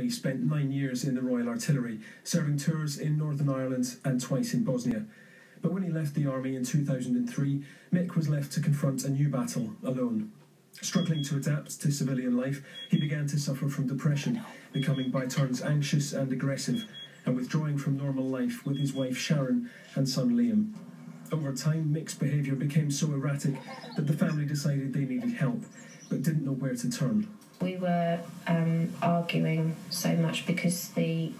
Kelly spent 9 years in the Royal Artillery, serving tours in Northern Ireland and twice in Bosnia. But when he left the army in 2003, Mick was left to confront a new battle alone. Struggling to adapt to civilian life, he began to suffer from depression, becoming by turns anxious and aggressive, and withdrawing from normal life with his wife Sharon and son Liam. Over time, Mick's behaviour became so erratic that the family decided they needed help, but didn't know where to turn. We were arguing so much because the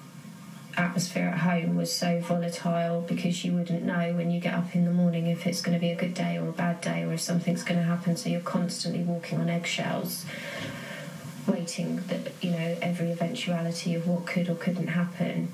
atmosphere at home was so volatile, because you wouldn't know when you get up in the morning if it's going to be a good day or a bad day, or if something's going to happen, so you're constantly walking on eggshells, waiting that, you know, every eventuality of what could or couldn't happen,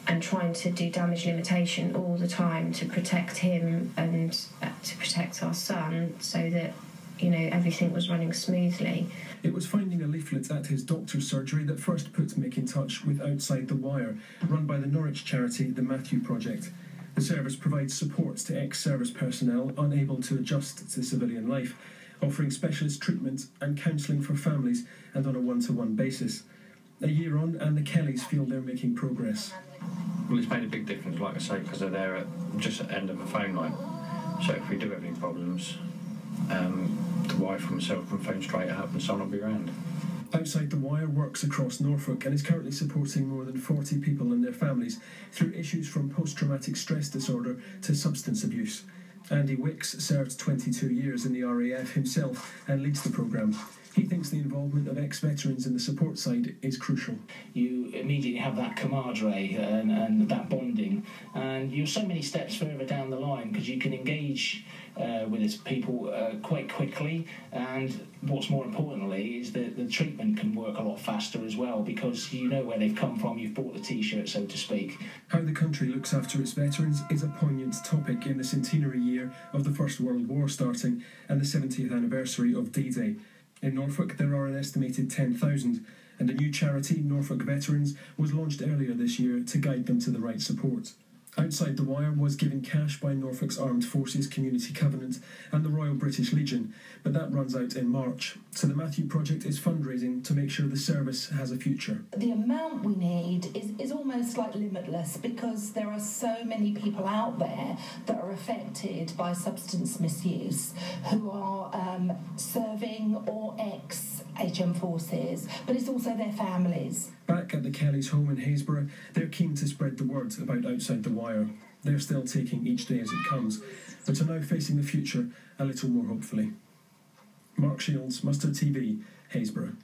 and trying to do damage limitation all the time to protect him and to protect our son, so that, you know, everything was running smoothly. It was finding a leaflet at his doctor's surgery that first put Mick in touch with Outside the Wire, run by the Norwich charity The Matthew Project. The service provides support to ex-service personnel unable to adjust to civilian life, offering specialist treatment and counselling for families, and on a one-to-one basis. A year on, and the Kellys feel they're making progress. Well, it's made a big difference, like I say, because they're there just at the end of a phone line. So if we do have any problems, the wife or myself can phone straight up and someone will be around. Outside the Wire works across Norfolk and is currently supporting more than 40 people and their families through issues from post-traumatic stress disorder to substance abuse. Andy Wicks served 22 years in the RAF himself and leads the programme. He thinks the involvement of ex-veterans in the support side is crucial. You immediately have that camaraderie and that bonding, and you're so many steps further down the line because you can engage with these people quite quickly, and what's more importantly is that the treatment can work a lot faster as well, because you know where they've come from, you've bought the t-shirt, so to speak. How the country looks after its veterans is a poignant topic in the centenary year of the First World War starting and the 70th anniversary of D-Day. In Norfolk, there are an estimated 10,000, and a new charity, Norfolk Veterans, was launched earlier this year to guide them to the right support. Outside the Wire was given cash by Norfolk's Armed Forces Community Covenant and the Royal British Legion, but that runs out in March. So the Matthew Project is fundraising to make sure the service has a future. The amount we need is almost like limitless, because there are so many people out there that are affected by substance misuse who are serving or ex-HM forces, but it's also their families. Back at the Kellys' home in Haysborough, they're keen to spread the word about Outside the Wire. They're still taking each day as it comes, but are now facing the future a little more hopefully. Mark Shields, Mustard TV, Haysborough.